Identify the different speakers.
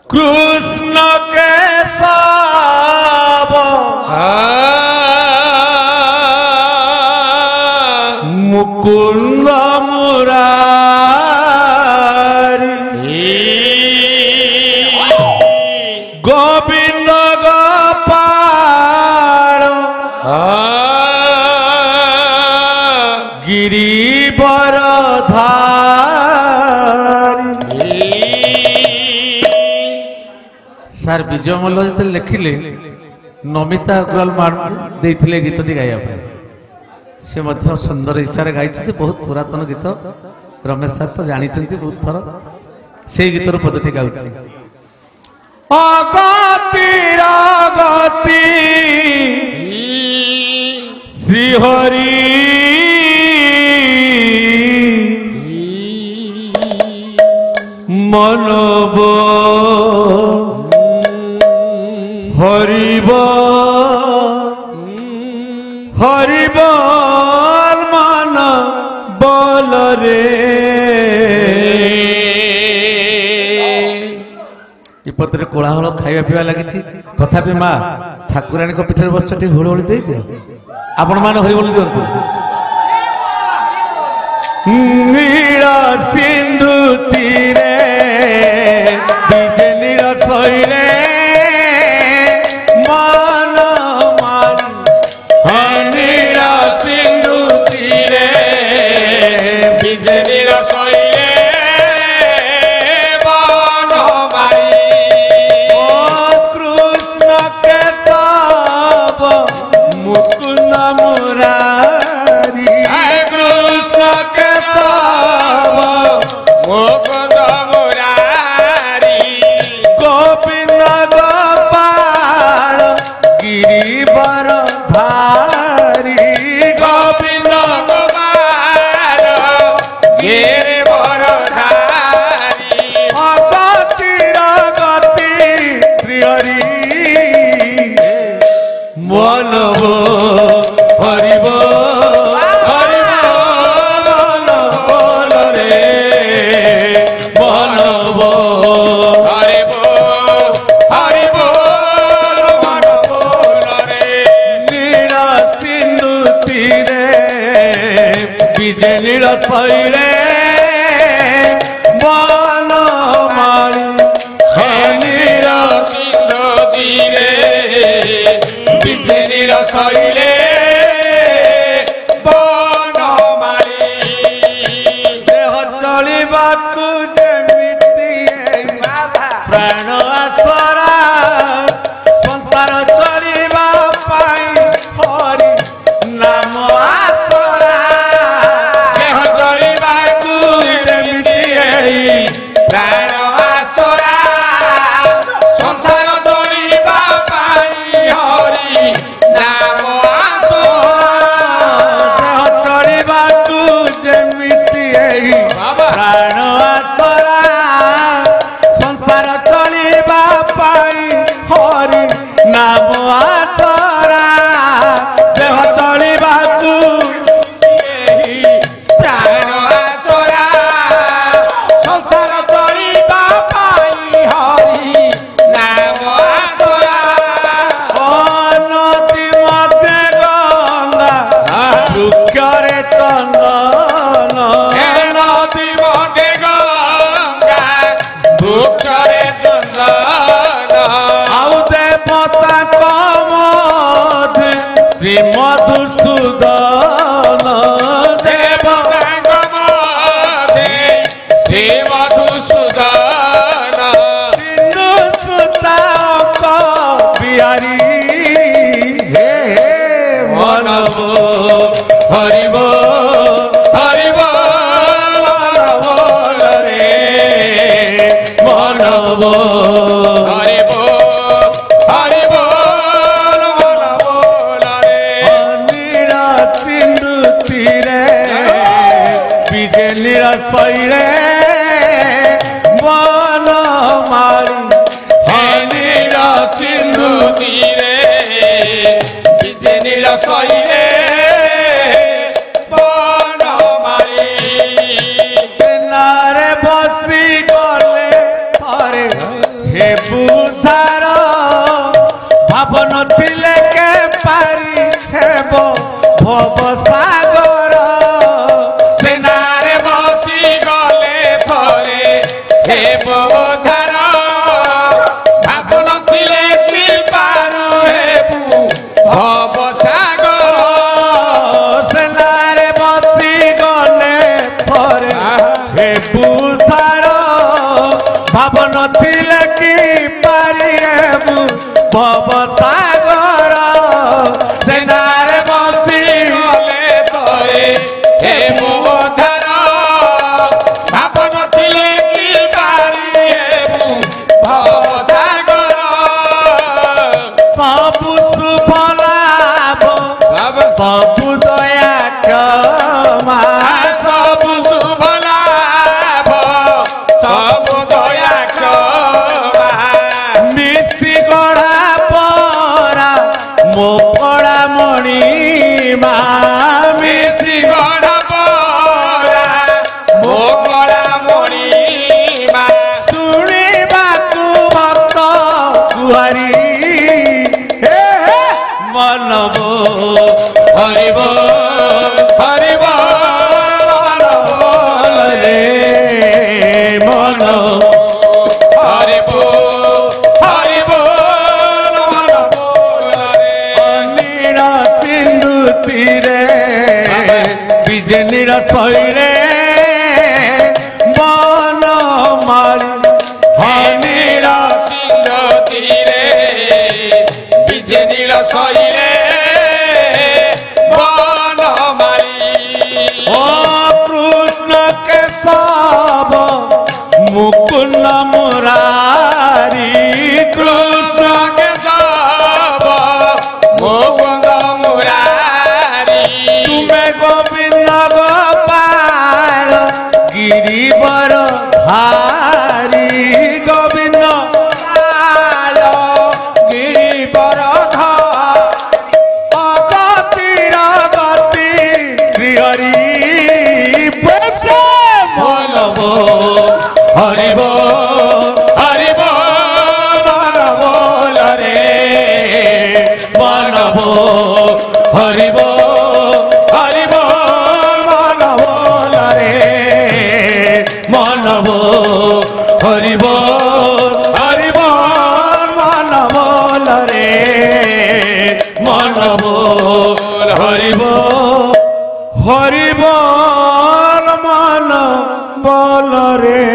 Speaker 1: कृष्ण केशव मुकुंद मुरारी गोविंद गोपाल गिरिवरधारी। सार विजय मल्ल जो लिखिले नमिता अग्रवाल देते गीतटी गाइबा से सुंदर इच्छा गाई बहुत पुरातन गीत रमेश सार तो जानते बहुत थर से गीतर पदटी गाँची अगति रागति श्रीहरि मनब हरिब हरिब मन बल रे पत्र कोलाहल खाଇବା ପିଇବା ଲାଗିଛି ତଥାପି ମା ଠାକୁରାଣୀଙ୍କ ପିଠରେ ବସିଛ ଟିକେ ହୁଳହୁଳି ଦେଇ ଦିଅ ଆପଣ ମାନେ ହରିବୋଲ ଦିଅନ୍ତୁ। ନୀଳ ସିନ୍ଧୁ ତୀରେ ବିଜେ ନୀଳ ଶୈଳେ ମନ ମାରି ନୀଳ ସିନ୍ଧୁ ତୀରେ ବିଜେ ନୀଳ ଶୈଳେ मुकुंद मुरारी कृष्ण केशव मुकुंद मुरारी गोविंद गोपाल गिरिवरधारी गोविंद गोपाल गिरिवरधारी अगति रागति श्रीहरि मनब हरिब हरिब मन बोल रे मनब हरिब हरिब मन बोल रे नील सिंधु तीरे विजय नील शैले मन मारी नील सिंधु तीरे नील शैले बन मारी देह चलिबाकू जेमिति प्राण आसरा संसार चलिबा पाई हरि नाम आसरा देह चलिबाकू जेमिति प्राण आसरा संसार चलिबा पाई हरि नाम देह चढ़ाकू जमिति प्राण आसरा संसार चलिबा पाई हरि नाम आसरा देह चढ़ाकू प्राण आसरा संसार चलिबा पाई हरि नाम आसरा वृक्षरे चंदन नदी मध्य गंगा वृक्षरे चंदन आउ देवता कमध श्री मधुसूदन देवता कमध श्री मधुसूदन सिंधु सुता बिहारी मनब हरिब हरिब मन बोल रे मनब हरिब हरिब मन बोल रे नील सिंधु तीरे विजय नील शैले मन मारी नील सिंधु तीरे विजय नील शैले बन मारी सेनारे बसी गले थरे हे बुधार भावन थिले के पारी हेब भव सागर
Speaker 2: सेनारे बसी गले थरे हे बुधार भावन थिले कि पारू हेबु भव सागर
Speaker 1: सेनारे बसी गले थरे हे बुधार भावन थिले कि पारी हेबु भव सागर
Speaker 2: सेनारे बसी गले थरे हे बुधार भावन थिले कि पारी हेबु भव सागर
Speaker 1: सबु शुभ लाभ सबु दया क्षमा
Speaker 2: सबु शुभ लाभ सबु दया क्षमा
Speaker 1: मिशी गढ़ा परा मो पड़ा मणि
Speaker 2: मिशी गढ़ परा मो कड़ा मणिमा
Speaker 1: शुणिबाकु भक्त गुहारी हे हे मनबो
Speaker 2: हरिब हरिब
Speaker 1: बोल रे मन
Speaker 2: हरिब हरिब मन बोल रे
Speaker 1: अनिर सिंधु तीरे बिजलीर शैले बन मारी
Speaker 2: हनिर सिंह तीरे बिजनीर शैले बन मारी
Speaker 1: ओ कृष्ण केशव मुकुंद मुरारी
Speaker 2: कृष्ण केशव मुकुंद मुरारी
Speaker 1: तुमे गोविंद गोपाल गिरिवर धारी गोविंद
Speaker 2: आल गिरिवर धार
Speaker 1: अगतिर गति श्रीहरि बेचे मनबो हरिब
Speaker 2: हरिब
Speaker 1: मन बोल रे मनबो हरिब
Speaker 2: हरिब
Speaker 1: मन बोल रे मनबो हरिब हरिब मन बोल रे मनबो हरिब हरिब मन बोल रे।